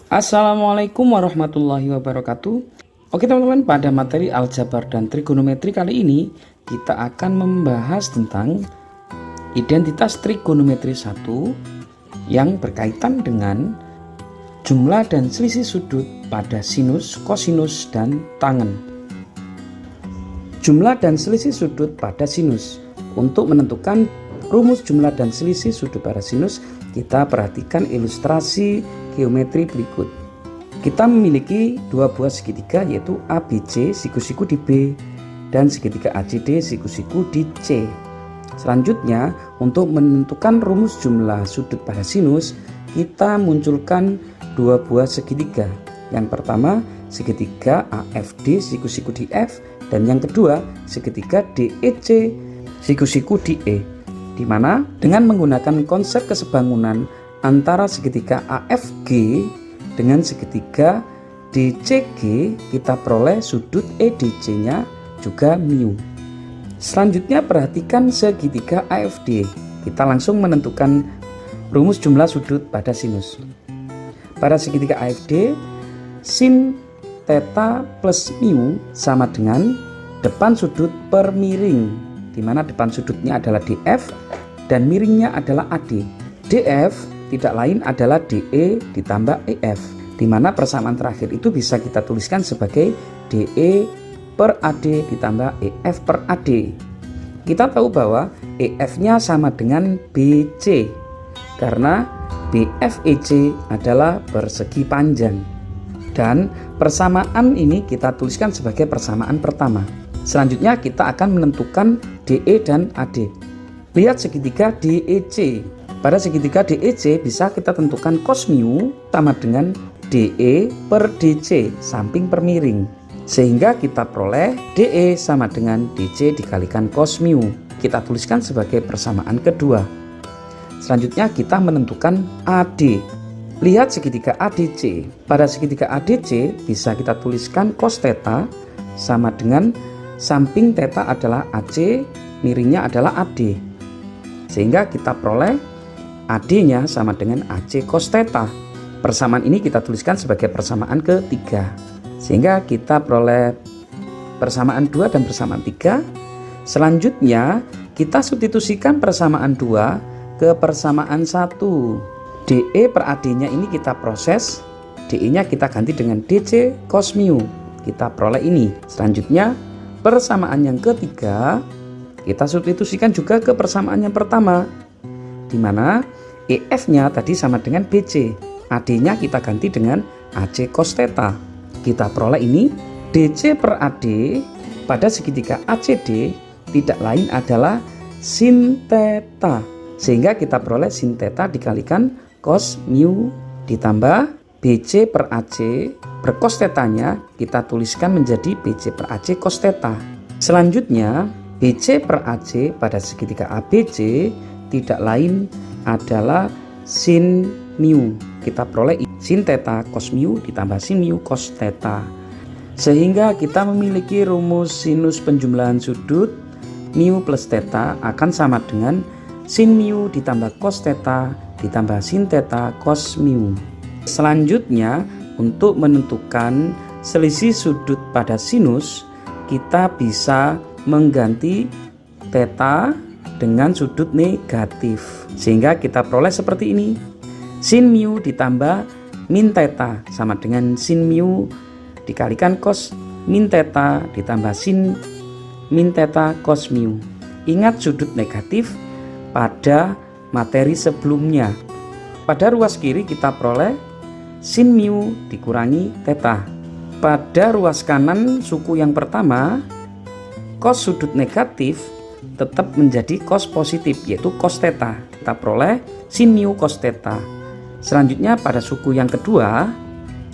Assalamualaikum warahmatullahi wabarakatuh. Oke teman-teman, pada materi aljabar dan trigonometri kali ini kita akan membahas tentang identitas trigonometri 1 yang berkaitan dengan jumlah dan selisih sudut pada sinus, kosinus, dan tangen. Jumlah dan selisih sudut pada sinus. Untuk menentukan rumus jumlah dan selisih sudut pada sinus, kita perhatikan ilustrasi geometri berikut. Kita memiliki dua buah segitiga, yaitu ABC siku-siku di B dan segitiga ACD siku-siku di C. Selanjutnya, untuk menentukan rumus jumlah sudut pada sinus, kita munculkan dua buah segitiga. Yang pertama, segitiga AFD siku-siku di F, dan yang kedua, segitiga DEC siku-siku di E, di mana dengan menggunakan konsep kesebangunan antara segitiga AFG dengan segitiga DCG, kita peroleh sudut EDC-nya juga mu. Selanjutnya perhatikan segitiga AFD. Kita langsung menentukan rumus jumlah sudut pada sinus. Pada segitiga AFD, sin theta plus mu sama dengan depan sudut per miring, di mana depan sudutnya adalah DF dan miringnya adalah AD. DF tidak lain adalah DE ditambah EF, di mana persamaan terakhir itu bisa kita tuliskan sebagai DE per AD ditambah EF per AD. Kita tahu bahwa EF-nya sama dengan BC, karena BFEC adalah persegi panjang. Dan persamaan ini kita tuliskan sebagai persamaan pertama. Selanjutnya kita akan menentukan DE dan AD. Lihat segitiga DEC. Pada segitiga DEC bisa kita tentukan cos mu sama dengan DE per DC samping per miring, sehingga kita peroleh DE sama dengan DC dikalikan cos mu. Kita tuliskan sebagai persamaan kedua. Selanjutnya kita menentukan AD. Lihat segitiga ADC. Pada segitiga ADC bisa kita tuliskan cos theta sama dengan samping theta adalah AC, miringnya adalah AD, sehingga kita peroleh AD-nya sama dengan AC cos theta. Persamaan ini kita tuliskan sebagai persamaan ketiga, sehingga kita peroleh persamaan 2 dan persamaan 3. Selanjutnya kita substitusikan persamaan 2 ke persamaan 1. DE per AD-nya ini kita proses, DE-nya kita ganti dengan DC cos mu. Kita peroleh ini. Selanjutnya persamaan yang ketiga kita substitusikan juga ke persamaan yang pertama, di mana EF-nya tadi sama dengan BC, AD-nya kita ganti dengan AC cos theta. Kita peroleh ini. DC per AD pada segitiga ACD tidak lain adalah sin theta, sehingga kita peroleh sin theta dikalikan cos mu ditambah BC per AC per cos theta-nya kita tuliskan menjadi BC per AC cos theta. Selanjutnya BC per AC pada segitiga ABC tidak lain adalah sin mu. Kita peroleh sin theta cos mu ditambah sin mu cos theta, sehingga kita memiliki rumus sinus penjumlahan sudut mu plus theta akan sama dengan sin mu ditambah cos theta ditambah sin theta cos mu. Selanjutnya, untuk menentukan selisih sudut pada sinus, kita bisa mengganti theta dengan sudut negatif, sehingga kita peroleh seperti ini. Sin mu ditambah min theta sama dengan sin mu dikalikan cos min theta ditambah sin min theta cos mu. Ingat sudut negatif pada materi sebelumnya. Pada ruas kiri kita peroleh sin mu dikurangi theta. Pada ruas kanan suku yang pertama, cos sudut negatif tetap menjadi cos positif, yaitu cos theta. Kita peroleh sin mu cos theta. Selanjutnya pada suku yang kedua,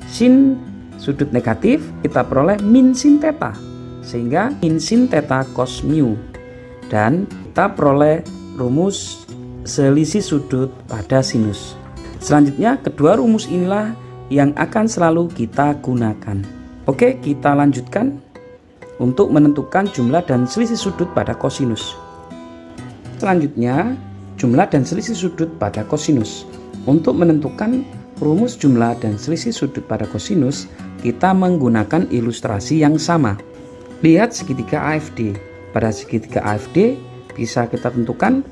sin sudut negatif kita peroleh min sin theta, sehingga min sin theta cos mu. Dan kita peroleh rumus selisih sudut pada sinus. Selanjutnya kedua rumus inilah yang akan selalu kita gunakan. Oke, kita lanjutkan untuk menentukan jumlah dan selisih sudut pada kosinus. Selanjutnya jumlah dan selisih sudut pada kosinus. Untuk menentukan rumus jumlah dan selisih sudut pada kosinus, kita menggunakan ilustrasi yang sama. Lihat segitiga AFD. Pada segitiga AFD bisa kita tentukan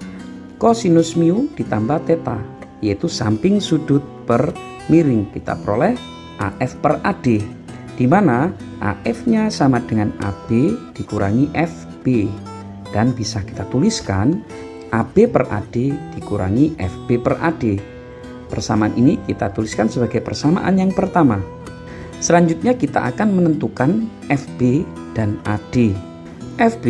kosinus mu ditambah theta, yaitu samping sudut per miring. Kita peroleh AF per AD, di mana AF-nya sama dengan AB dikurangi FB. Dan bisa kita tuliskan AB per AD dikurangi FB per AD. Persamaan ini kita tuliskan sebagai persamaan yang pertama. Selanjutnya kita akan menentukan FB dan AD. FB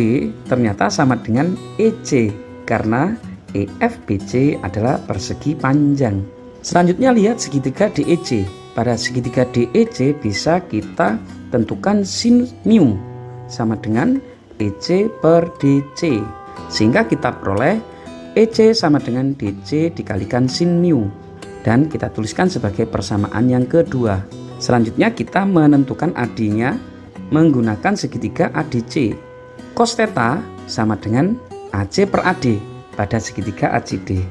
ternyata sama dengan EC karena EFBC adalah persegi panjang. Selanjutnya lihat segitiga DEC. Pada segitiga DEC bisa kita tentukan sin mu sama dengan EC per DC, sehingga kita peroleh EC sama dengan DC dikalikan sin mu, dan kita tuliskan sebagai persamaan yang kedua. Selanjutnya kita menentukan AD-nya menggunakan segitiga ADC. Cos theta sama dengan AC per AD pada segitiga ACD.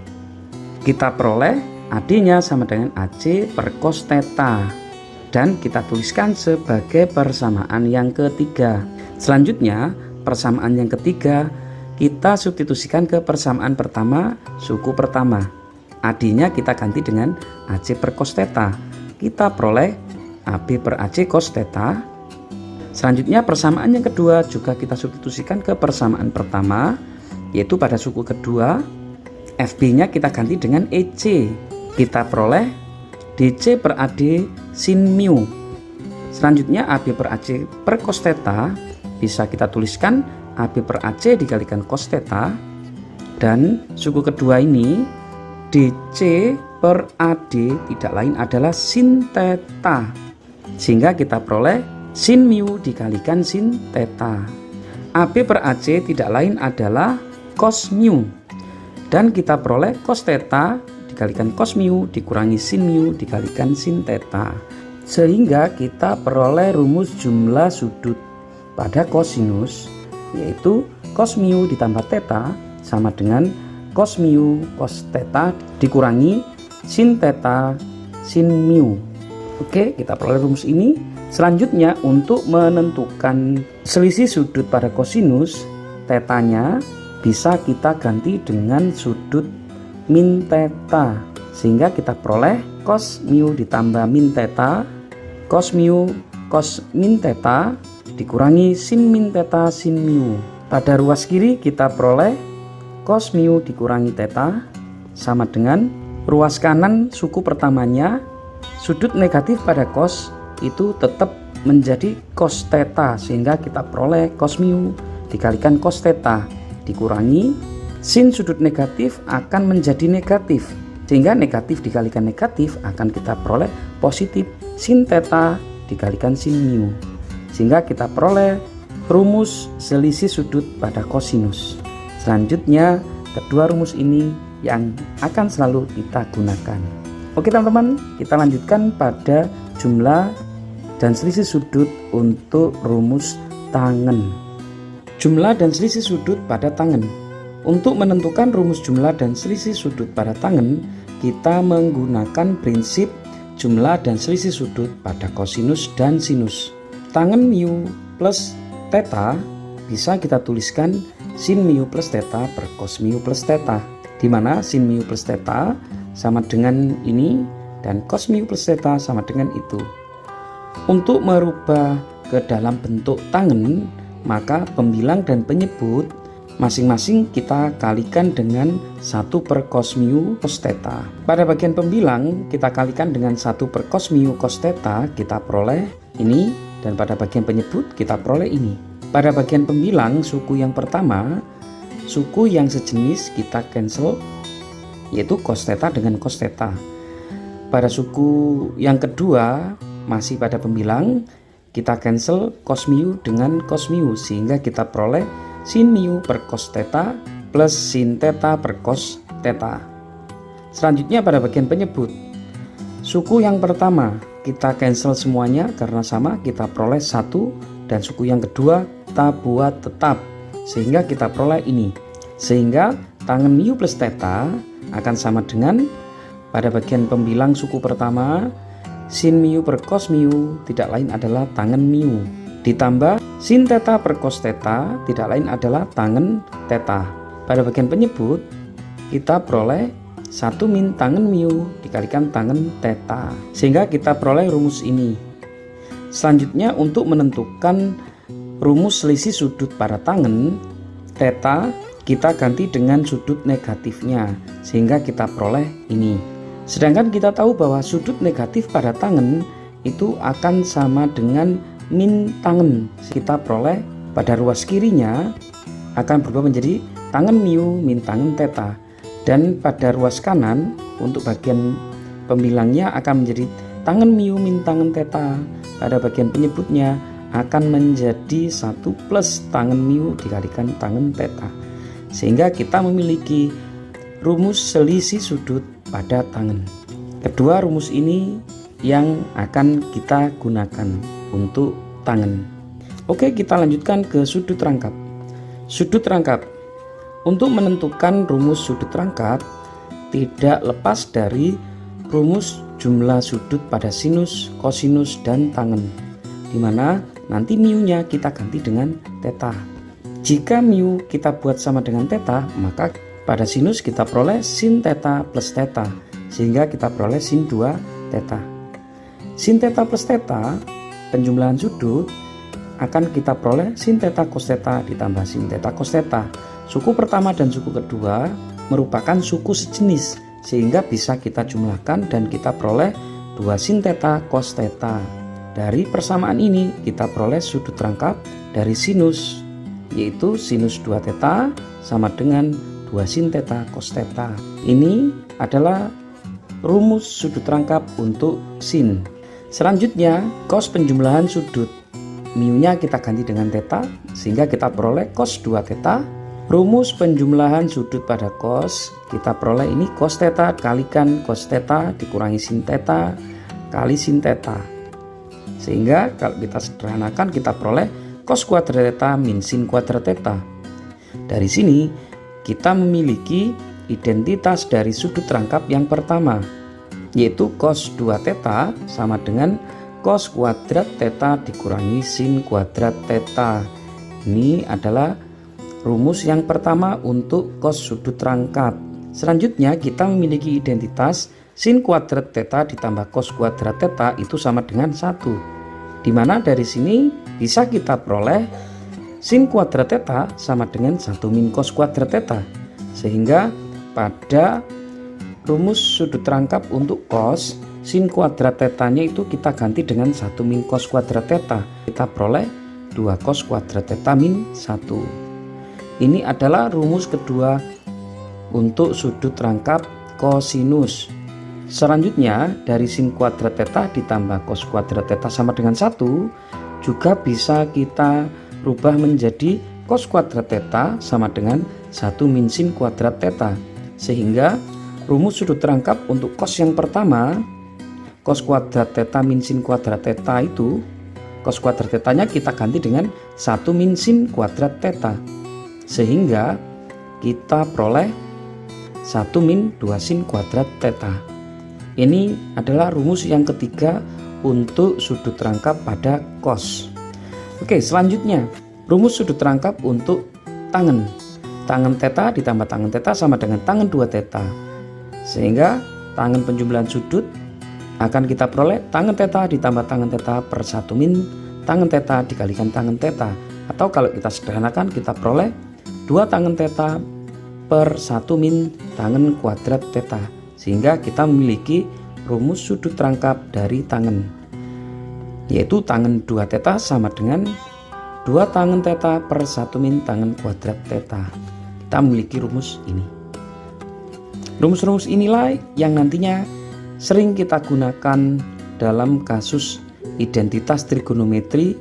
Kita peroleh AD-nya sama dengan AC per cos theta, dan kita tuliskan sebagai persamaan yang ketiga. Selanjutnya persamaan yang ketiga kita substitusikan ke persamaan pertama, suku pertama. AD-nya kita ganti dengan AC per cos theta. Kita peroleh AB per AC cos theta. Selanjutnya persamaan yang kedua juga kita substitusikan ke persamaan pertama, yaitu pada suku kedua. FB-nya kita ganti dengan EC. Kita peroleh DC per AD sin mu. Selanjutnya AB per AC per cos theta bisa kita tuliskan AB per AC dikalikan cos theta, dan suku kedua ini DC per AD tidak lain adalah sin theta, sehingga kita peroleh sin mu dikalikan sin theta. AB per AC tidak lain adalah cos mu, dan kita peroleh cos theta dikalikan cos mu dikurangi sin mu dikalikan sin theta, sehingga kita peroleh rumus jumlah sudut pada kosinus, yaitu cos mu ditambah theta sama dengan cos mu cos theta dikurangi sin theta sin mu. Oke, kita peroleh rumus ini. Selanjutnya untuk menentukan selisih sudut pada kosinus, tetanya bisa kita ganti dengan sudut min theta, sehingga kita peroleh cos mu ditambah min theta, cos mu cos min theta dikurangi sin min theta sin mu. Pada ruas kiri kita peroleh cos mu dikurangi theta sama dengan ruas kanan suku pertamanya, sudut negatif pada cos itu tetap menjadi cos theta, sehingga kita peroleh cos mu dikalikan cos theta dikurangi sin sudut negatif akan menjadi negatif, sehingga negatif dikalikan negatif akan kita peroleh positif sin theta dikalikan sin mu, sehingga kita peroleh rumus selisih sudut pada kosinus. Selanjutnya kedua rumus ini yang akan selalu kita gunakan. Oke teman-teman, kita lanjutkan pada jumlah dan selisih sudut untuk rumus tangen. Jumlah dan selisih sudut pada tangen. Untuk menentukan rumus jumlah dan selisih sudut pada tangen, kita menggunakan prinsip jumlah dan selisih sudut pada kosinus dan sinus. Tangen mu plus theta bisa kita tuliskan sin mu plus theta per cos mu plus theta, di mana sin mu plus theta sama dengan ini dan cos mu plus theta sama dengan itu. Untuk merubah ke dalam bentuk tangen, maka pembilang dan penyebut masing-masing kita kalikan dengan 1 per cos mu cos theta. Pada bagian pembilang kita kalikan dengan 1 per cos mu cos theta, kita peroleh ini, dan pada bagian penyebut kita peroleh ini. Pada bagian pembilang suku yang pertama, suku yang sejenis kita cancel, yaitu cos theta dengan cos theta. Pada suku yang kedua masih pada pembilang, kita cancel cos mu dengan cos mu, sehingga kita peroleh sin mu per cos theta plus sin theta per cos theta. Selanjutnya pada bagian penyebut, suku yang pertama kita cancel semuanya karena sama, kita peroleh 1, dan suku yang kedua kita buat tetap, sehingga kita peroleh ini, sehingga tangen mu plus theta akan sama dengan Pada bagian pembilang suku pertama, sin mu per cos mu tidak lain adalah tangen mu, ditambah sin theta per cos theta tidak lain adalah tangen theta. Pada bagian penyebut, kita peroleh 1 min tangen mu dikalikan tangen theta, sehingga kita peroleh rumus ini. Selanjutnya, untuk menentukan rumus selisih sudut pada tangen theta, kita ganti dengan sudut negatifnya, sehingga kita peroleh ini. Sedangkan kita tahu bahwa sudut negatif pada tangen itu akan sama dengan min tangen. Kita peroleh pada ruas kirinya akan berubah menjadi tangen mu min tangen theta, dan pada ruas kanan untuk bagian pembilangnya akan menjadi tangen mu min tangen theta. Pada bagian penyebutnya akan menjadi 1 plus tangen mu dikalikan tangen theta, sehingga kita memiliki rumus selisih sudut pada tangen. Kedua rumus ini yang akan kita gunakan untuk tangen. Oke, kita lanjutkan ke sudut rangkap. Sudut rangkap. Untuk menentukan rumus sudut rangkap tidak lepas dari rumus jumlah sudut pada sinus, kosinus, dan tangen, dimana nanti mu-nya kita ganti dengan theta. Jika mu kita buat sama dengan theta, maka pada sinus kita peroleh sin theta plus theta, sehingga kita peroleh sin 2 theta. Sin theta plus theta, penjumlahan sudut, akan kita peroleh sin theta cos theta ditambah sin theta cos theta. Suku pertama dan suku kedua merupakan suku sejenis, sehingga bisa kita jumlahkan dan kita peroleh 2 sin theta cos theta. Dari persamaan ini kita peroleh sudut rangkap dari sinus, yaitu sinus 2 theta sama dengan 2 sin theta cos theta. Ini adalah rumus sudut rangkap untuk sin. Selanjutnya, cos penjumlahan sudut. Mu-nya kita ganti dengan theta, sehingga kita peroleh cos 2 theta. Rumus penjumlahan sudut pada cos, kita peroleh ini cos theta kalikan cos theta dikurangi sin theta kali sin theta. Sehingga kalau kita sederhanakan, kita peroleh cos kuadrat theta min sin kuadrat theta. Dari sini kita memiliki identitas dari sudut rangkap yang pertama, yaitu cos 2 theta sama dengan cos kuadrat theta dikurangi sin kuadrat theta. Ini adalah rumus yang pertama untuk cos sudut rangkap. Selanjutnya kita memiliki identitas sin kuadrat theta ditambah cos kuadrat theta itu sama dengan 1, dimana dari sini bisa kita peroleh sin kuadrat theta sama dengan 1 min cos kuadrat theta, sehingga pada rumus sudut rangkap untuk cos, sin kuadrat tetanya itu kita ganti dengan 1 min cos kuadrat theta. Kita peroleh 2 cos kuadrat theta min 1. Ini adalah rumus kedua untuk sudut rangkap kosinus. Selanjutnya, dari sin kuadrat theta ditambah cos kuadrat theta sama dengan 1 juga bisa kita rubah menjadi cos kuadrat theta sama dengan 1 min sin kuadrat theta, sehingga rumus sudut rangkap untuk cos yang pertama, cos kuadrat theta min sin kuadrat theta itu, cos kuadrat tetanya kita ganti dengan 1 min sin kuadrat theta, sehingga kita peroleh 1 min 2 sin kuadrat theta. Ini adalah rumus yang ketiga untuk sudut rangkap pada cos. Oke, selanjutnya rumus sudut rangkap untuk tangen. Tangen theta ditambah tangen theta sama dengan tangen 2 theta, sehingga tangen penjumlahan sudut akan kita peroleh tangen theta ditambah tangen theta per 1 min tangen theta dikalikan tangen theta, atau kalau kita sederhanakan kita peroleh 2 tangen theta per 1 min tangen kuadrat theta, sehingga kita memiliki rumus sudut rangkap dari tangen, yaitu tangen 2 theta sama dengan 2 tangen theta per 1 min tangen kuadrat theta. Kita memiliki rumus ini. Rumus-rumus inilah yang nantinya sering kita gunakan dalam kasus identitas trigonometri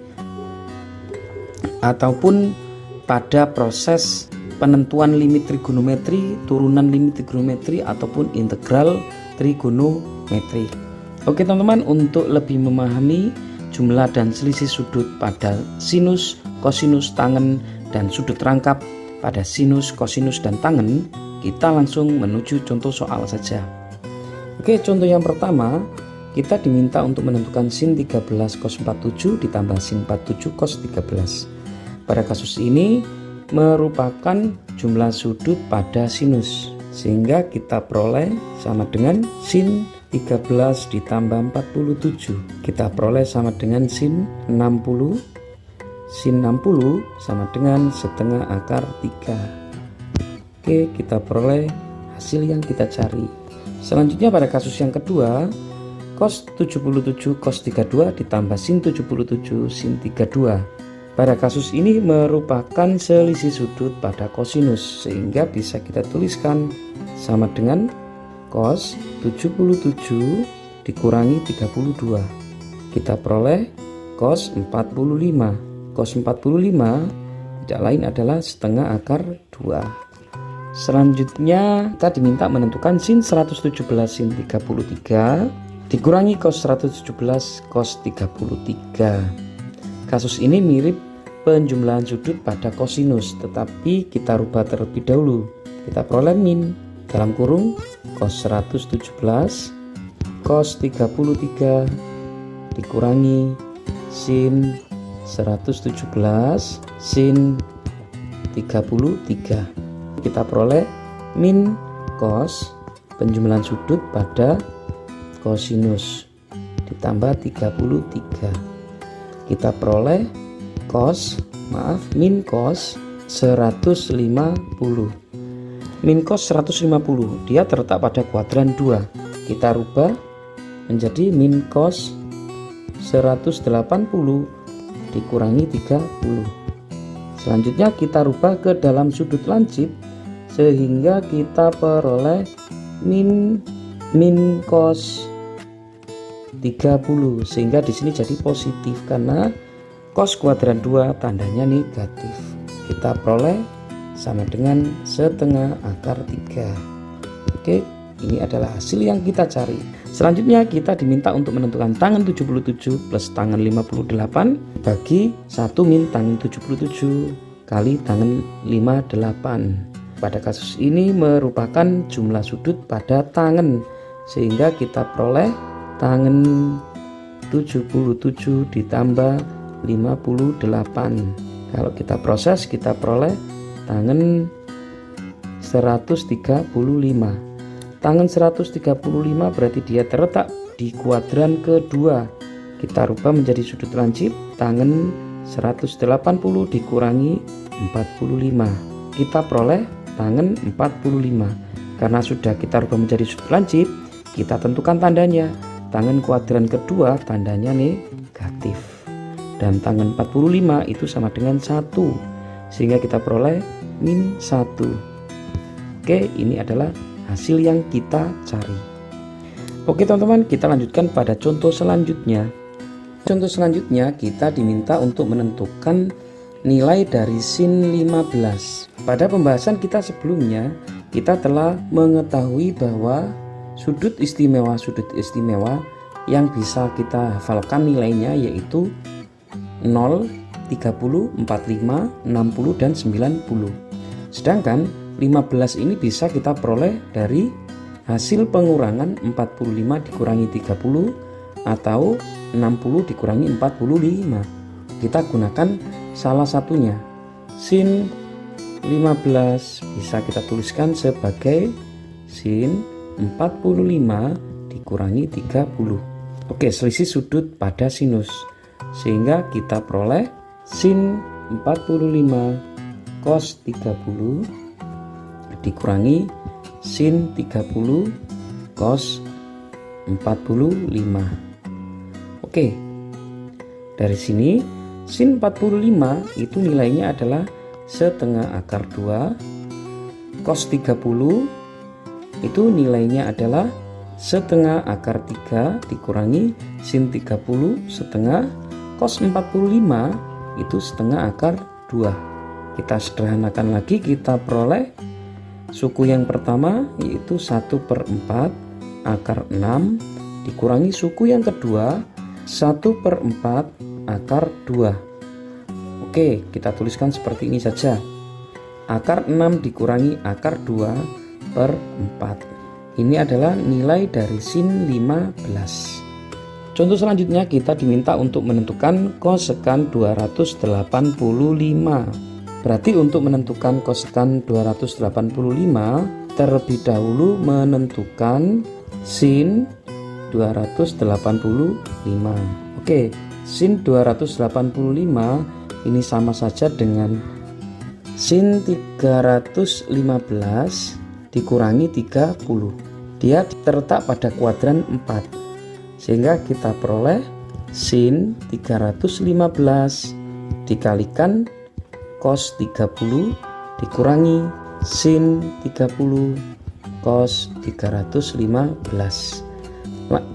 ataupun pada proses penentuan limit trigonometri, turunan limit trigonometri, ataupun integral trigonometri. Oke teman-teman, untuk lebih memahami jumlah dan selisih sudut pada sinus, kosinus, tangen, dan sudut rangkap pada sinus, kosinus, dan tangen, kita langsung menuju contoh soal saja. Oke, contoh yang pertama, kita diminta untuk menentukan sin 13 cos 47 ditambah sin 47 cos 13. Pada kasus ini merupakan jumlah sudut pada sinus, sehingga kita peroleh sama dengan sin 13 ditambah 47. Kita peroleh sama dengan sin 60. Sin 60 sama dengan setengah akar 3. Oke, kita peroleh hasil yang kita cari. Selanjutnya pada kasus yang kedua, cos 77 cos 32 ditambah sin 77 sin 32. Pada kasus ini merupakan selisih sudut pada kosinus, sehingga bisa kita tuliskan sama dengan cos 77 dikurangi 32. Kita peroleh cos 45. Cos 45 tidak lain adalah setengah akar 2. Selanjutnya kita diminta menentukan sin 117 sin 33 dikurangi cos 117 cos 33. Kasus ini mirip penjumlahan sudut pada kosinus, tetapi kita rubah terlebih dahulu. Kita peroleh min dalam kurung cos 117 cos 33 dikurangi sin 117 sin 33. Kita peroleh min cos penjumlahan sudut pada kosinus ditambah 33. Kita peroleh min cos 150. Min cos 150 dia terletak pada kuadran 2. Kita rubah menjadi min cos 180 dikurangi 30. Selanjutnya kita rubah ke dalam sudut lancip, sehingga kita peroleh min cos 30, sehingga di sini jadi positif karena cos kuadran 2 tandanya negatif. Kita peroleh sama dengan setengah akar 3. Oke, ini adalah hasil yang kita cari. Selanjutnya kita diminta untuk menentukan tangan 77 plus tangan 58 bagi 1 min tangan 77 kali tangan 58. Pada kasus ini merupakan jumlah sudut pada tangan, sehingga kita peroleh tangan 77 ditambah 58. Kalau kita proses, kita peroleh tangan 135. Tangan 135 berarti dia terletak di kuadran kedua. Kita rubah menjadi sudut lancip, tangan 180 dikurangi 45. Kita peroleh tangan 45. Karena sudah kita rubah menjadi sudut lancip, kita tentukan tandanya. Tangan kuadran kedua tandanya negatif, dan tangan 45 itu sama dengan 1, sehingga kita peroleh min 1. Oke, ini adalah hasil yang kita cari. Oke teman-teman, kita lanjutkan pada contoh selanjutnya. Contoh selanjutnya kita diminta untuk menentukan nilai dari sin 15. Pada pembahasan kita sebelumnya, kita telah mengetahui bahwa sudut istimewa yang bisa kita hafalkan nilainya yaitu 0, 30, 45, 60, dan 90. Sedangkan 15 ini bisa kita peroleh dari hasil pengurangan 45 dikurangi 30 atau 60 dikurangi 45. Kita gunakan salah satunya. Sin 15 bisa kita tuliskan sebagai sin 45 dikurangi 30. Oke, selisih sudut pada sinus, sehingga kita peroleh sin 45 cos 30 dikurangi sin 30 cos 45. Oke, dari sini sin 45 itu nilainya adalah setengah akar 2, cos 30 itu nilainya adalah setengah akar 3 dikurangi sin 30 setengah, cos 45 itu setengah akar 2. Kita sederhanakan lagi, kita peroleh suku yang pertama yaitu 1/4 akar 6 dikurangi suku yang kedua 1/4 akar 2. Oke, kita tuliskan seperti ini saja. Akar 6 dikurangi akar 2/4. Ini adalah nilai dari sin 15. Contoh selanjutnya kita diminta untuk menentukan kosekan 285. Berarti untuk menentukan kosekan 285 terlebih dahulu menentukan sin 285. Oke, sin 285 ini sama saja dengan sin 315 dikurangi 30. Dia terletak pada kuadran 4. Sehingga kita peroleh sin 315 dikalikan cos 30 dikurangi sin 30 cos 315.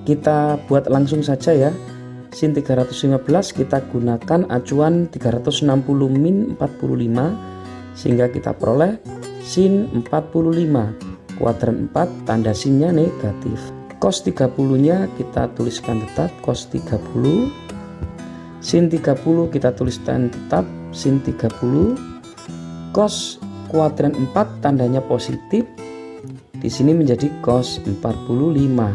Kita buat langsung saja ya. Sin 315 kita gunakan acuan 360 min 45, sehingga kita peroleh sin 45 kuadran 4 tanda sinnya negatif. Cos 30 nya kita tuliskan tetap cos 30, sin 30 kita tuliskan tetap sin 30, cos kuadran 4 tandanya positif, di sini menjadi cos 45.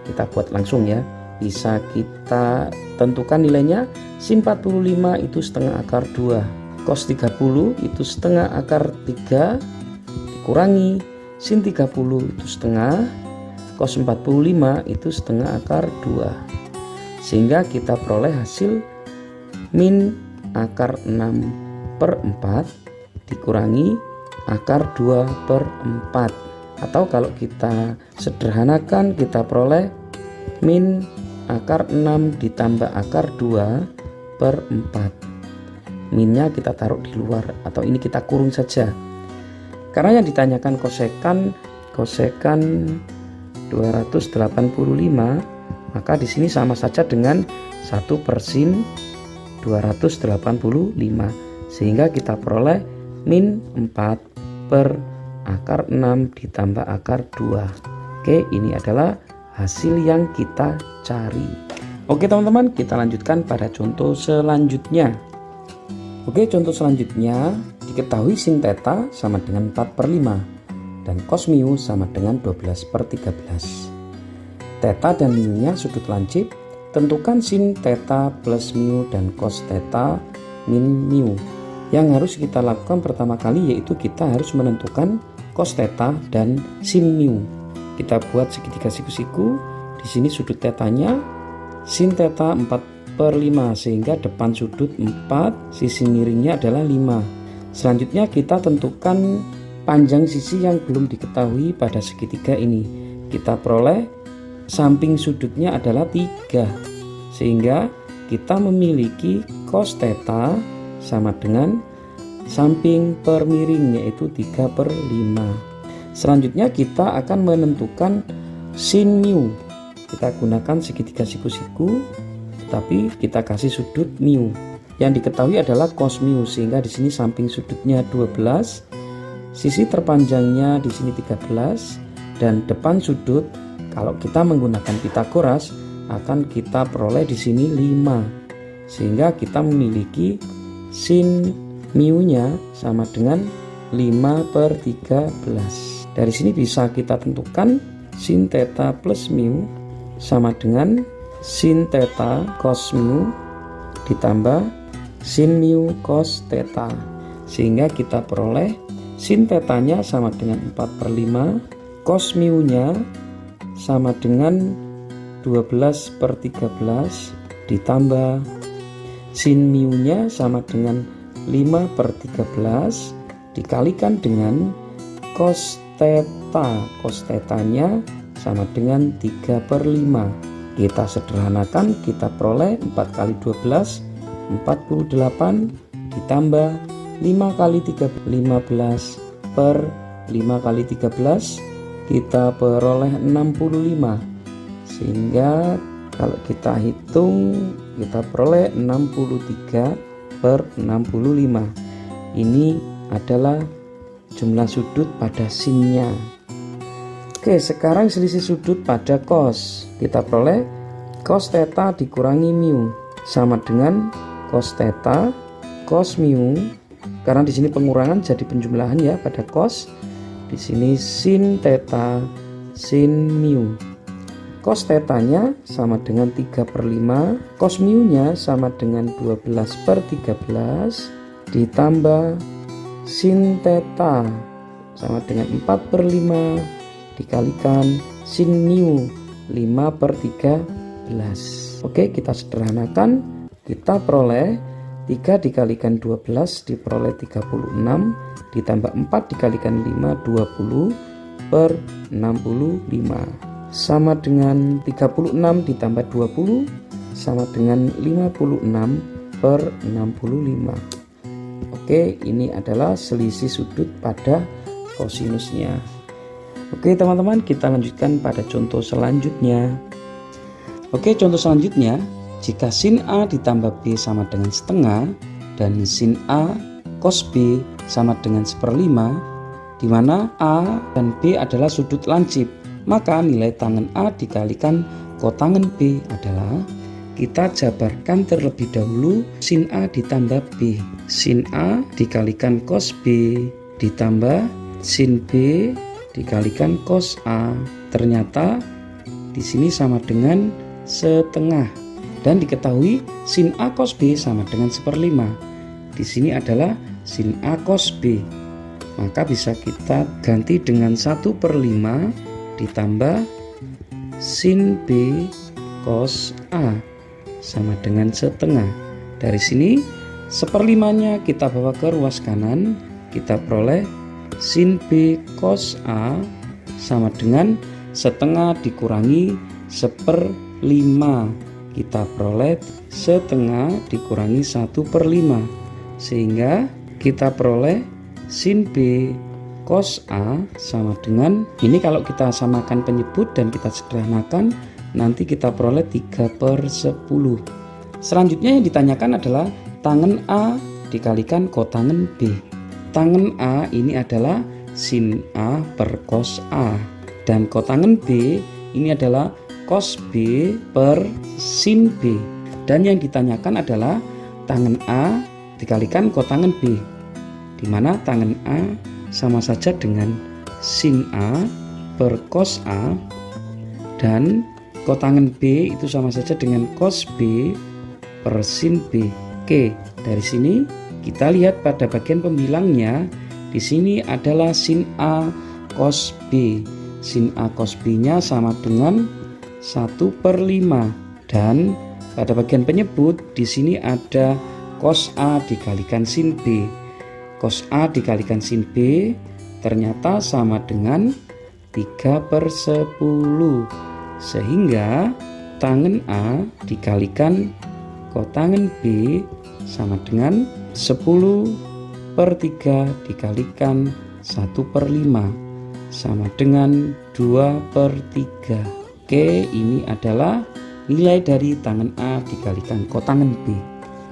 Kita buat langsung ya, bisa kita tentukan nilainya. Sin 45 itu setengah akar 2, cos 30 itu setengah akar 3 dikurangi sin 30 itu setengah, cos 45 itu setengah akar 2, sehingga kita peroleh hasil min akar 6/4 dikurangi akar 2/4, atau kalau kita sederhanakan kita peroleh min akar 6 ditambah akar 2/4. Minnya kita taruh di luar atau ini kita kurung saja, karena yang ditanyakan kosekan 285, maka di sini sama saja dengan 1/sin 285, sehingga kita peroleh min 4 akar 6 ditambah akar 2. Oke, ini adalah hasil yang kita cari. Oke teman-teman, kita lanjutkan pada contoh selanjutnya. Oke, contoh selanjutnya diketahui sin theta sama dengan 4/5 dan cos mu sama dengan 12/13. Theta dan mu nya sudut lancip. Tentukan sin theta plus mu dan cos theta min mu. Yang harus kita lakukan pertama kali yaitu kita harus menentukan cos theta dan sin mu. Kita buat segitiga siku-siku. Di sini sudut tetanya sin theta 4/5, sehingga depan sudut 4, sisi miringnya adalah 5. Selanjutnya kita tentukan panjang sisi yang belum diketahui pada segitiga ini. Kita peroleh samping sudutnya adalah 3, sehingga kita memiliki cos theta sama dengan samping per miring yaitu 3/5. Selanjutnya kita akan menentukan sin mu. Kita gunakan segitiga siku-siku, tapi kita kasih sudut mu. Yang diketahui adalah cos mu, sehingga di sini samping sudutnya 12, sisi terpanjangnya di sini 13, dan depan sudut kalau kita menggunakan Pitagoras akan kita peroleh di sini 5, sehingga kita memiliki sin mu-nya sama dengan 5/13. Dari sini bisa kita tentukan sin theta plus mu sama dengan sin theta cos mu ditambah sin mu cos theta, sehingga kita peroleh sin tetanya sama dengan 4/5, cos mu nya sama dengan 12/13 ditambah sin mu nya sama dengan 5/13 dikalikan dengan cos theta. Cos tetanya sama dengan 3/5. Kita sederhanakan, kita peroleh 4 kali 12 48 ditambah 5 kali 3 15 per 5 kali 13 kita peroleh 65, sehingga kalau kita hitung kita peroleh 63/65. Ini adalah jumlah sudut pada sinnya. Oke, sekarang selisih sudut pada cos. Kita peroleh cos theta dikurangi mu sama dengan cos theta cos mu. Karena di sini pengurangan jadi penjumlahan ya pada cos. Di sini sin theta sin mu. Cos tetanya sama dengan 3/5, cos mu-nya sama dengan 12/13, ditambah sin theta sama dengan 4/5 dikalikan sin mu 5/13. Oke, kita sederhanakan, kita peroleh 3 dikalikan 12 diperoleh 36, ditambah 4 dikalikan 5 20/65 sama dengan 36 ditambah 20 sama dengan 56/65. Oke, ini adalah selisih sudut pada kosinusnya. Oke teman-teman, kita lanjutkan pada contoh selanjutnya. Oke, contoh selanjutnya, jika sin A ditambah B sama dengan setengah dan sin A cos B sama dengan 1/5, di mana A dan B adalah sudut lancip, maka nilai tangen A dikalikan kotangen B adalah, kita jabarkan terlebih dahulu sin A ditambah B. Sin A dikalikan cos B ditambah sin B dikalikan cos A. Ternyata di sini sama dengan setengah. Dan diketahui sin A cos B sama dengan 1/5. Di sini adalah sin A cos B. Maka bisa kita ganti dengan 1/5 ditambah sin B cos A sama dengan setengah. Dari sini 1/5-nya kita bawa ke ruas kanan, kita peroleh sin B cos A sama dengan setengah dikurangi 1/5. Kita peroleh setengah dikurangi 1/5, sehingga kita peroleh sin B cos A sama dengan, ini kalau kita samakan penyebut dan kita sederhanakan, nanti kita peroleh 3/10. Selanjutnya yang ditanyakan adalah tangen A dikalikan kotangen B. Tangen A ini adalah sin A per cos A, dan kotangen B ini adalah cos B per sin B. Dan yang ditanyakan adalah tangen A dikalikan kotangen B, di mana tangen A sama saja dengan sin A per cos A, dan kotangen B itu sama saja dengan cos B per sin B. Oke, dari sini kita lihat pada bagian pembilangnya, di sini adalah sin A cos B. Sin A cos B-nya sama dengan 1/5, dan pada bagian penyebut di sini ada cos A dikalikan sin B. Cos A dikalikan sin B ternyata sama dengan 3/10, sehingga tangen A dikalikan kotangen B sama dengan 10/3 dikalikan 1/5 sama dengan 2/3. Oke, ini adalah nilai dari tangen A dikalikan kotangen B.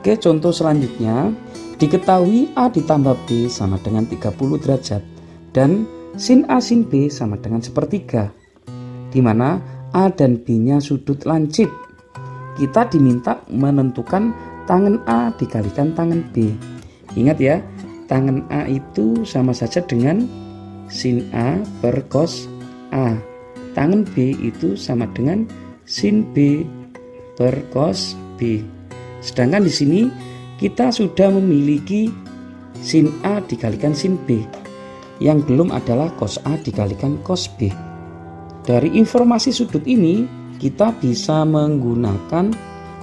Oke, contoh selanjutnya, diketahui A ditambah B sama dengan 30 derajat dan sin A sin B sama dengan 1/3, di mana A dan B-nya sudut lancip. Kita diminta menentukan tangen A dikalikan tangen B. Ingat ya, tangen A itu sama saja dengan sin A per cos A. Tangen B itu sama dengan sin B per cos B. Sedangkan di sini kita sudah memiliki sin A dikalikan sin B. Yang belum adalah cos A dikalikan cos B. Dari informasi sudut ini, kita bisa menggunakan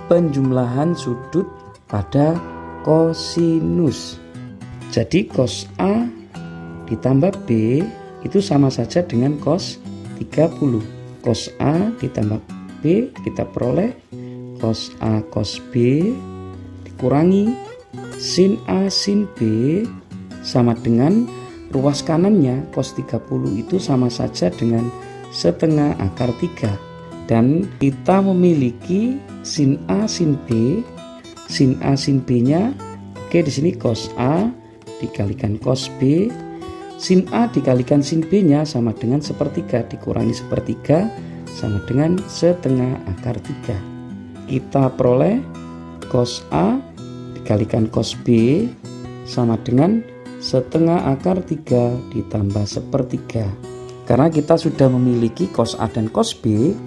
penjumlahan sudut pada kosinus. Jadi cos A ditambah B itu sama saja dengan cos 30. Cos A ditambah B kita peroleh cos A cos B dikurangi sin A sin B sama dengan ruas kanannya cos 30 itu sama saja dengan setengah akar 3. Dan kita memiliki sin A sin B. Sin A sin B-nya, oke, di sini cos A dikalikan cos B. Sin A dikalikan sin B-nya sama dengan 1/3 dikurangi 1/3 sama dengan setengah akar 3. Kita peroleh cos A dikalikan cos B sama dengan setengah akar 3 ditambah 1/3. Karena kita sudah memiliki cos A dan cos B,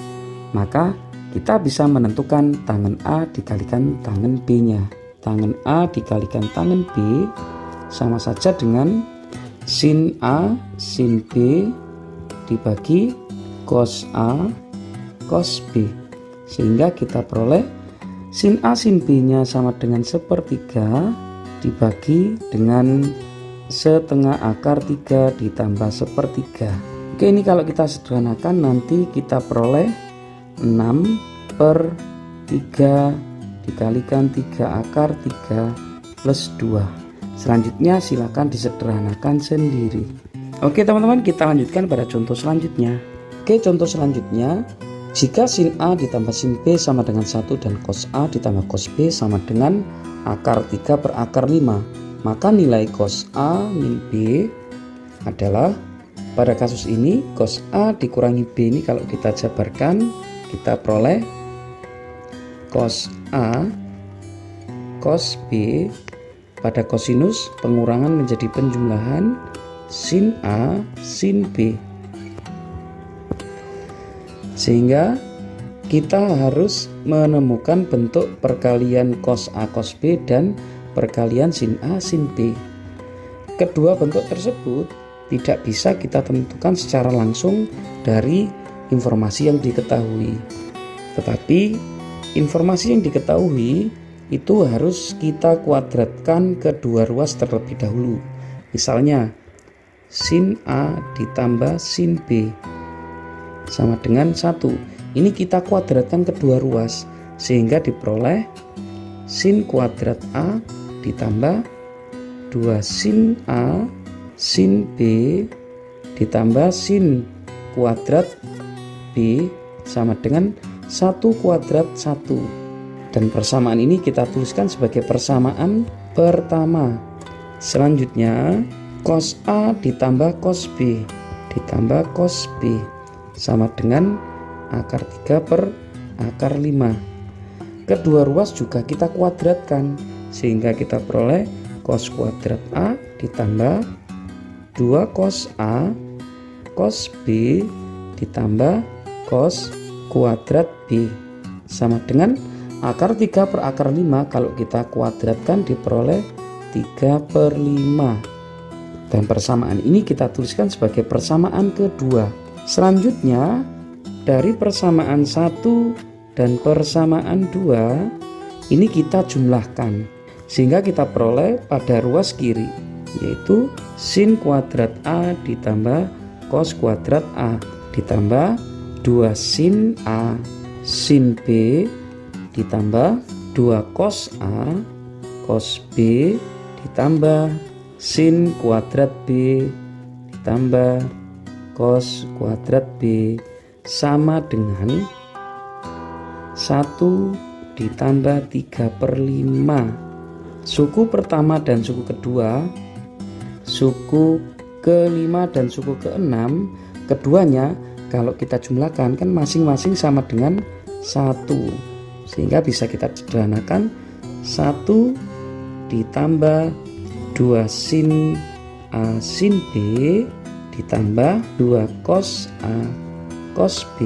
maka kita bisa menentukan tangen A dikalikan tangen B-nya. Tangen A dikalikan tangen B sama saja dengan sin A sin B dibagi cos A cos B, sehingga kita peroleh sin A sin B-nya sama dengan 1/3 dibagi dengan setengah akar 3 ditambah 1/3. Oke, ini kalau kita sederhanakan nanti kita peroleh 6/3 dikalikan 3 akar 3 plus 2. Selanjutnya silakan disederhanakan sendiri. Oke teman-teman, kita lanjutkan pada contoh selanjutnya. Oke, contoh selanjutnya, jika sin A ditambah sin B sama dengan 1 dan cos A ditambah cos B sama dengan akar 3 per akar 5, maka nilai cos A min B adalah, pada kasus ini cos A dikurangi B ini kalau kita jabarkan, kita peroleh cos A cos B pada kosinus pengurangan menjadi penjumlahan sin A sin B. Sehingga kita harus menemukan bentuk perkalian cos A cos B dan perkalian sin A sin B. Kedua bentuk tersebut tidak bisa kita tentukan secara langsung dari informasi yang diketahui, tetapi informasi yang diketahui itu harus kita kuadratkan kedua ruas terlebih dahulu. Misalnya sin A ditambah sin B sama dengan 1. Ini kita kuadratkan kedua ruas sehingga diperoleh sin kuadrat A ditambah 2 sin A sin B ditambah sin kuadrat B sama dengan 1 kuadrat 1. Dan persamaan ini kita tuliskan sebagai persamaan pertama. Selanjutnya cos A ditambah cos B ditambah cos B sama dengan akar 3 per akar 5. Kedua ruas juga kita kuadratkan sehingga kita peroleh cos kuadrat A ditambah 2 cos A cos B ditambah cos kuadrat B sama dengan akar 3 per akar 5 kalau kita kuadratkan diperoleh 3/5. Dan persamaan ini kita tuliskan sebagai persamaan kedua. Selanjutnya dari persamaan 1 dan persamaan 2 ini kita jumlahkan sehingga kita peroleh pada ruas kiri, yaitu sin kuadrat A ditambah cos kuadrat A ditambah 2 sin A sin B ditambah 2 cos A cos B ditambah sin kuadrat B ditambah cos kuadrat B sama dengan 1 ditambah 3/5. Suku pertama dan suku kedua, suku kelima dan suku keenam, keduanya kalau kita jumlahkan kan masing-masing sama dengan 1, sehingga bisa kita sederhanakan 1 ditambah 2 sin A sin B ditambah 2 cos A cos B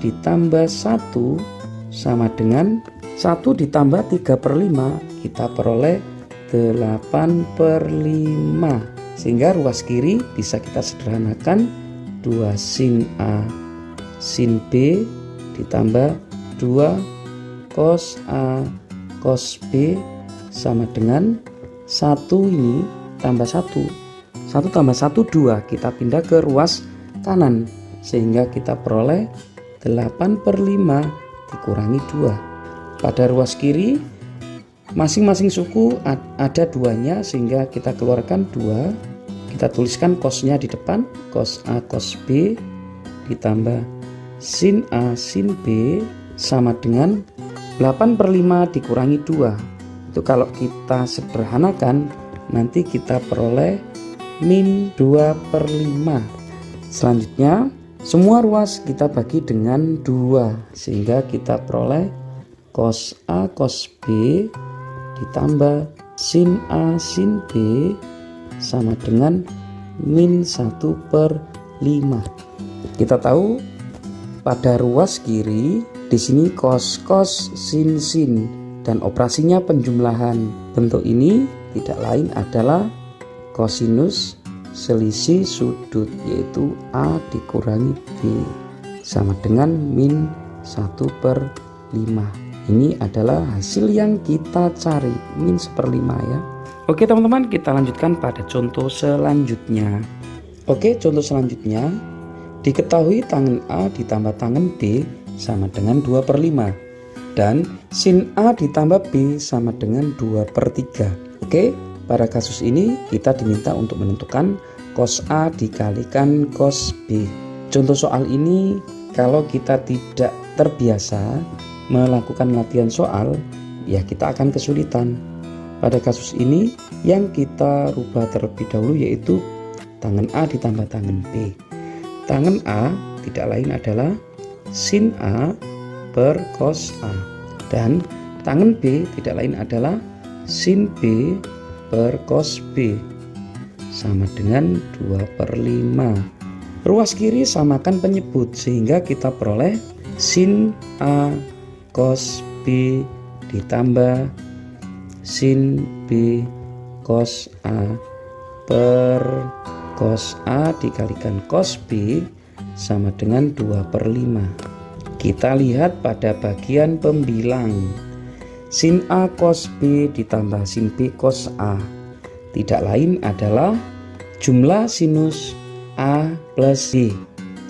ditambah 1 sama dengan 1 ditambah 3/5, kita peroleh 8/5, sehingga ruas kiri bisa kita sederhanakan 2 sin A sin B ditambah 2 cos A cos B sama dengan 1 ini tambah 1 tambah 1 2, kita pindah ke ruas kanan sehingga kita peroleh 8/5 dikurangi 2. Pada ruas kiri masing-masing suku ada 2-nya sehingga kita keluarkan 2. Kita tuliskan cosnya di depan, cos A cos B ditambah sin A sin B sama dengan 8/5 dikurangi 2. Itu kalau kita sederhanakan nanti kita peroleh min 2/5. Selanjutnya semua ruas kita bagi dengan 2 sehingga kita peroleh cos A cos B ditambah sin A sin B sama dengan min 1/3. Kita tahu pada ruas kiri di sini cos sin dan operasinya penjumlahan. Bentuk ini tidak lain adalah kosinus selisih sudut, yaitu A dikurangi B sama dengan min 1/5. Ini adalah hasil yang kita cari, min 1/5 ya. Oke teman-teman, kita lanjutkan pada contoh selanjutnya. Oke, contoh selanjutnya, diketahui tangen A ditambah tangen B sama dengan 2/5 dan sin A ditambah B sama dengan 2/3. Oke, pada kasus ini kita diminta untuk menentukan cos A dikalikan cos B. Contoh soal ini kalau kita tidak terbiasa melakukan latihan soal, ya kita akan kesulitan. Pada kasus ini yang kita rubah terlebih dahulu yaitu tangen A ditambah tangen B. Tangen A tidak lain adalah sin A per cos A, dan tangen B tidak lain adalah sin B per cos B sama dengan 2/5. Ruas kiri samakan penyebut sehingga kita peroleh sin A cos B ditambah sin B cos A per cos A dikalikan cos B sama dengan 2/5. Kita lihat pada bagian pembilang. Sin A cos B ditambah sin B cos A tidak lain adalah jumlah sinus A plus B,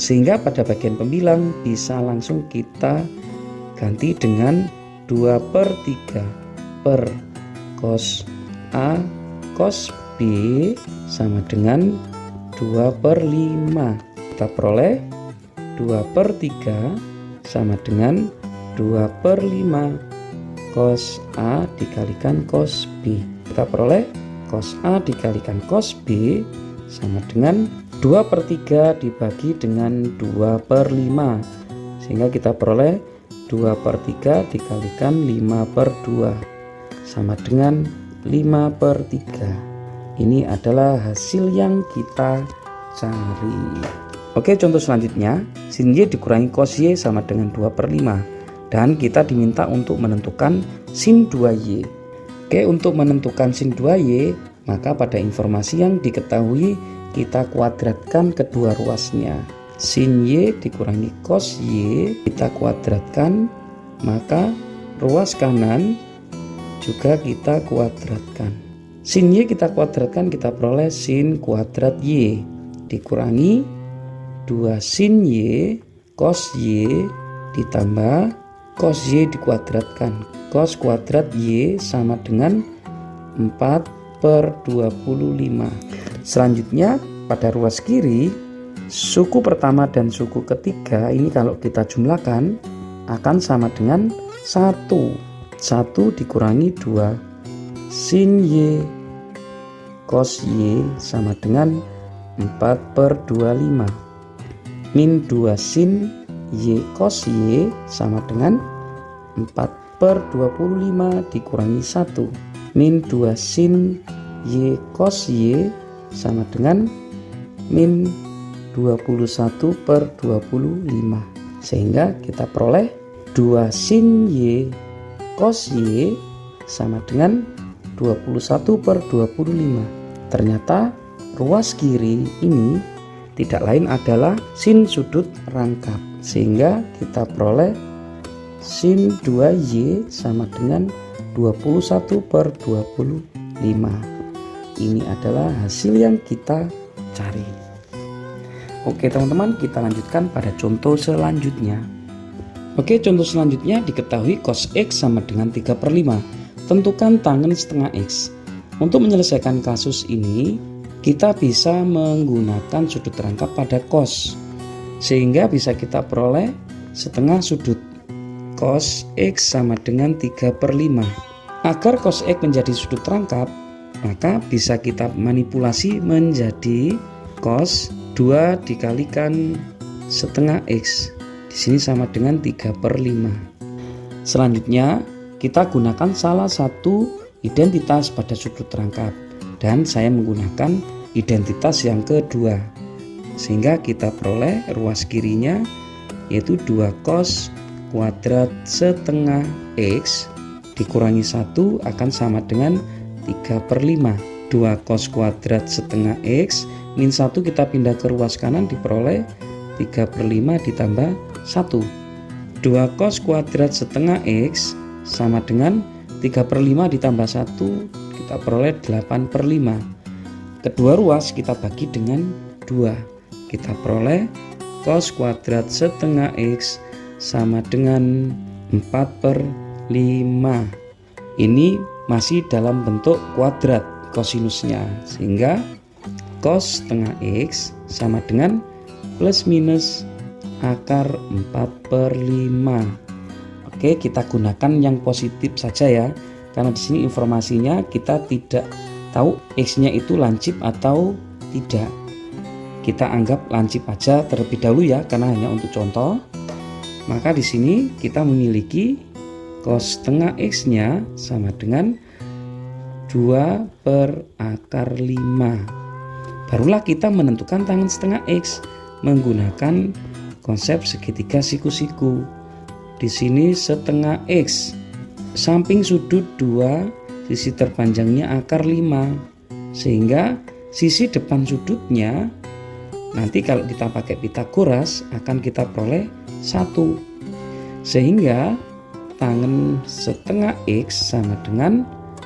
sehingga pada bagian pembilang bisa langsung kita ganti dengan 2/3 per cos A cos B sama dengan 2/5. Kita peroleh 2/3 sama dengan 2/5 cos A dikalikan cos B. Kita peroleh cos A dikalikan cos B sama dengan 2/3 dibagi dengan 2/5, sehingga kita peroleh 2/3 dikalikan 5/2 sama dengan 5/3. Ini adalah hasil yang kita cari. Oke, contoh selanjutnya, sin Y dikurangi cos Y sama dengan 2/5 dan kita diminta untuk menentukan sin 2Y. Oke, untuk menentukan sin 2Y, maka pada informasi yang diketahui kita kuadratkan kedua ruasnya. Sin Y dikurangi cos Y kita kuadratkan, maka ruas kanan juga kita kuadratkan. Sin Y kita kuadratkan, kita peroleh sin kuadrat Y dikurangi 2 sin Y cos Y ditambah cos Y dikuadratkan. Cos kuadrat Y sama dengan 4/25. Selanjutnya pada ruas kiri, suku pertama dan suku ketiga ini kalau kita jumlahkan akan sama dengan 1. 1 dikurangi 2 sin Y cos Y sama dengan 4/25 min 2 sin Y cos Y sama dengan 4/25 dikurangi 1 min 2 sin Y cos Y sama dengan min 21/25, sehingga kita peroleh 2 sin Y cos Y sama dengan 21/25. Ternyata ruas kiri ini tidak lain adalah sin sudut rangkap, sehingga kita peroleh sin 2Y sama dengan 21/25. Ini adalah hasil yang kita cari. Oke teman-teman, kita lanjutkan pada contoh selanjutnya. Oke, contoh selanjutnya, diketahui cos X sama dengan 3/5. Tentukan tangen setengah X. Untuk menyelesaikan kasus ini, kita bisa menggunakan sudut rangkap pada cos, sehingga bisa kita peroleh setengah sudut. Cos X sama dengan 3/5. Agar cos X menjadi sudut rangkap, maka bisa kita manipulasi menjadi cos 2 dikalikan setengah X. Di sini sama dengan 3/5. Selanjutnya, kita gunakan salah satu identitas pada sudut rangkap, dan saya menggunakan identitas yang kedua. sehingga kita peroleh ruas kirinya yaitu 2 cos kuadrat setengah X dikurangi 1 akan sama dengan 3/5. 2 cos kuadrat setengah X min 1 kita pindah ke ruas kanan diperoleh 3/5 ditambah 1. 2 cos kuadrat setengah X sama dengan 3/5 ditambah 1 kita peroleh 8/5. Kedua ruas kita bagi dengan 2. Kita peroleh cos kuadrat setengah X sama dengan 4/5. Ini masih dalam bentuk kuadrat kosinusnya, sehingga cos setengah X sama dengan plus minus akar 4/5. Oke, kita gunakan yang positif saja ya, karena di sini informasinya kita tidak tahu X-nya itu lancip atau tidak. Kita anggap lancip aja terlebih dahulu ya, karena hanya untuk contoh. Maka di sini kita memiliki cos setengah X-nya sama dengan 2/5. Barulah kita menentukan tangen setengah X menggunakan konsep segitiga siku-siku. Di sini setengah X, samping sudut 2, sisi terpanjangnya akar 5, sehingga sisi depan sudutnya nanti kalau kita pakai Pitagoras akan kita peroleh 1, sehingga tangen setengah X sama dengan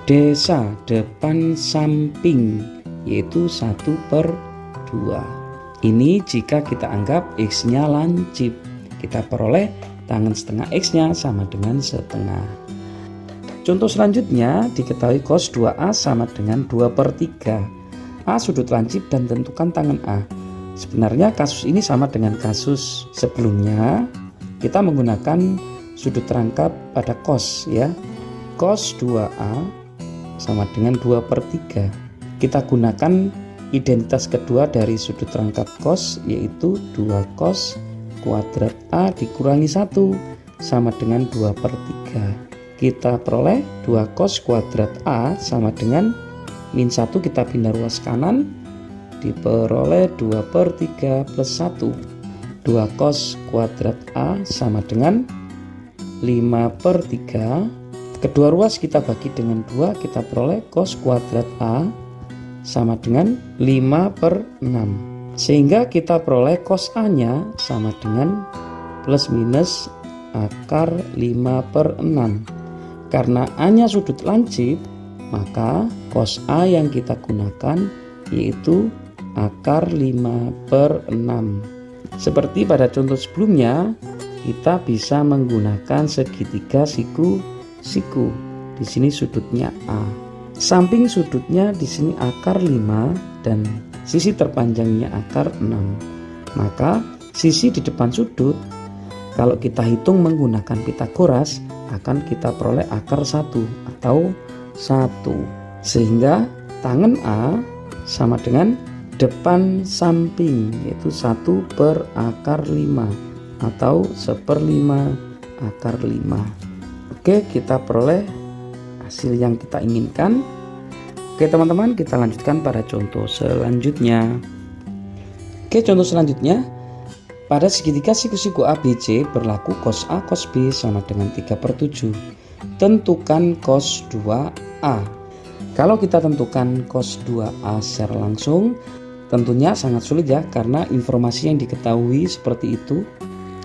desa depan samping yaitu 1/2. Ini jika kita anggap X-nya lancip, kita peroleh tangen setengah X-nya sama dengan setengah. Contoh selanjutnya diketahui cos 2A sama dengan 2/3. A sudut lancip dan tentukan tangen A. Sebenarnya kasus ini sama dengan kasus sebelumnya. Kita menggunakan sudut rangkap pada cos ya. Cos 2A sama dengan 2/3. Kita gunakan identitas kedua dari sudut rangkap cos yaitu 2 cos kuadrat A dikurangi 1 sama dengan 2/3. Kita peroleh 2 cos kuadrat A sama dengan min 1 kita pindah ruas kanan diperoleh 2/3 plus 1. 2 cos kuadrat A sama dengan 5/3. Kedua ruas kita bagi dengan 2, kita peroleh cos kuadrat A sama dengan 5/6. Sehingga kita peroleh cos A-nya sama dengan plus minus akar 5/6. Karena A-nya sudut lancip, maka cos A yang kita gunakan yaitu akar 5/6. Seperti pada contoh sebelumnya, kita bisa menggunakan segitiga siku-siku. Di sini sudutnya A. Samping sudutnya di sini akar 5 dan sisi terpanjangnya akar 6. Maka sisi di depan sudut kalau kita hitung menggunakan Pitagoras akan kita peroleh akar 1 atau 1. Sehingga tangen A sama dengan depan samping yaitu 1/akar 5 atau 1/5 akar 5. Oke, kita peroleh hasil yang kita inginkan. Oke teman-teman, kita lanjutkan pada contoh selanjutnya. Oke, contoh selanjutnya, pada segitiga siku-siku ABC berlaku cos A cos B sama dengan 3/7. Tentukan cos 2A. Kalau kita tentukan cos 2A secara langsung tentunya sangat sulit ya, karena informasi yang diketahui seperti itu.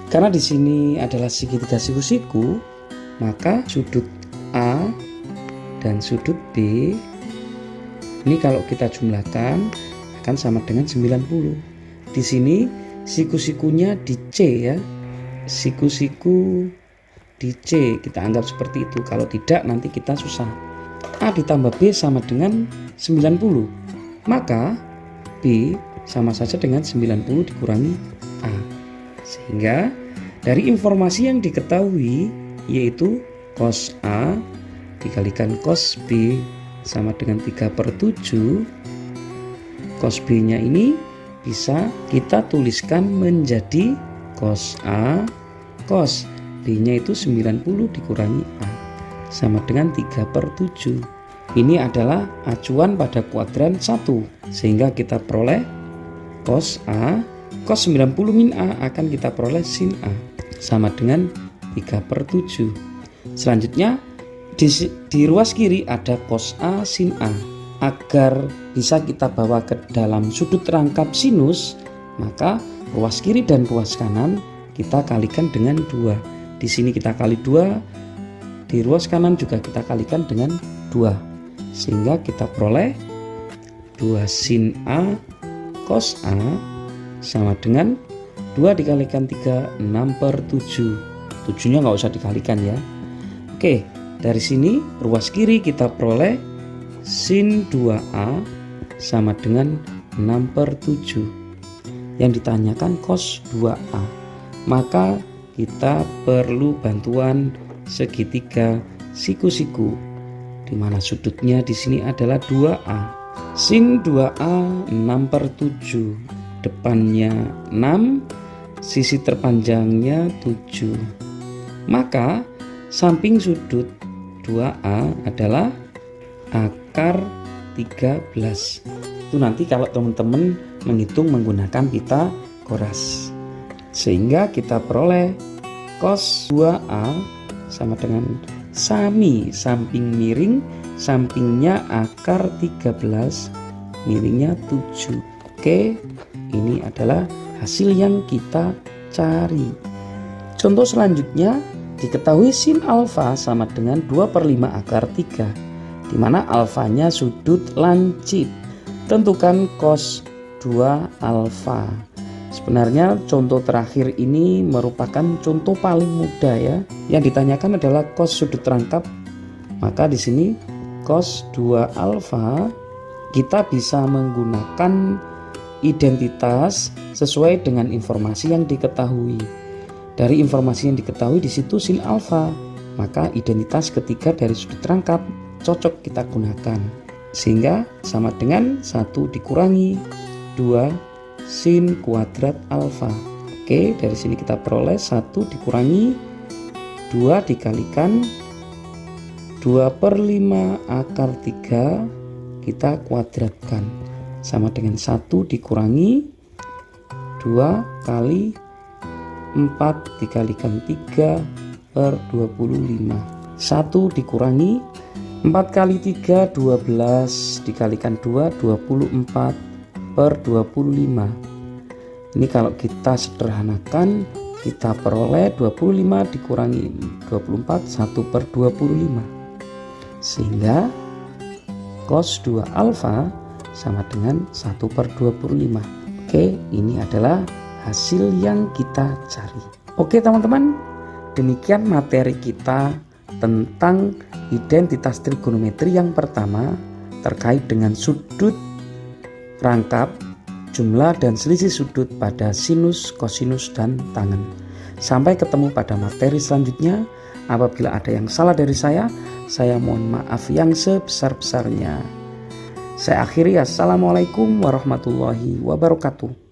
Karena di sini adalah segitiga siku-siku, maka sudut A dan sudut B ini kalau kita jumlahkan akan sama dengan 90. Di sini siku-sikunya di C ya. Siku-siku di C kita anggap seperti itu. Kalau tidak nanti kita susah. A ditambah B sama dengan 90. Maka B sama saja dengan 90 dikurangi A. Sehingga dari informasi yang diketahui yaitu cos A dikalikan cos B sama dengan 3/7. Cos B nya ini bisa kita tuliskan menjadi cos A cos B nya itu 90 dikurangi A sama dengan 3/7. Ini adalah acuan pada kuadran 1, sehingga kita peroleh cos A cos 90 min A akan kita peroleh sin A sama dengan 3/7. Selanjutnya di ruas kiri ada cos A sin A. Agar bisa kita bawa ke dalam sudut rangkap sinus, maka ruas kiri dan ruas kanan kita kalikan dengan 2. Di sini kita kali 2, di ruas kanan juga kita kalikan dengan 2. Sehingga kita peroleh 2 sin A cos A sama dengan 2 dikalikan 3, 6/7. 7-nya nggak usah dikalikan ya. Oke, dari sini ruas kiri kita peroleh sin 2A sama dengan 6/7. Yang ditanyakan cos 2A. Maka kita perlu bantuan segitiga siku-siku, di mana sudutnya di sini adalah 2A. Sin 2A 6/7. Depannya 6, sisi terpanjangnya 7. Maka samping sudut 2A adalah akar 13. Itu nanti kalau teman-teman menghitung menggunakan Pitagoras. Sehingga kita peroleh cos 2A sama dengan sami samping miring, sampingnya akar 13, miringnya 7. Oke, ini adalah hasil yang kita cari. Contoh selanjutnya, diketahui sin alfa sama dengan 2/5 akar 3, di mana alfanya sudut lancip. Tentukan cos 2 alfa. Sebenarnya contoh terakhir ini merupakan contoh paling mudah ya. Yang ditanyakan adalah cos sudut rangkap. Maka di sini cos 2 alfa kita bisa menggunakan identitas sesuai dengan informasi yang diketahui. Dari informasi yang diketahui di situ sin alfa, maka identitas ketiga dari sudut rangkap cocok kita gunakan. Sehingga sama dengan 1 dikurangi 2 sin kuadrat alfa. Oke, dari sini kita peroleh 1 dikurangi 2 dikalikan 2/5 akar 3 kita kuadratkan. Sama dengan 1 dikurangi 2 kali 4 dikalikan 3/25. 1 dikurangi 4 kali 3 12 dikalikan 2 24/25. Ini kalau kita sederhanakan kita peroleh 25 dikurangi 24 1/25. Sehingga cos 2 alfa sama dengan 1/25. Oke, ini adalah hasil yang kita cari. Oke teman-teman, demikian materi kita tentang identitas trigonometri yang pertama terkait dengan sudut rangkap, jumlah dan selisih sudut pada sinus, kosinus, dan tangen. Sampai ketemu pada materi selanjutnya. Apabila ada yang salah dari saya mohon maaf yang sebesar-besarnya. Saya akhiri, assalamualaikum warahmatullahi wabarakatuh.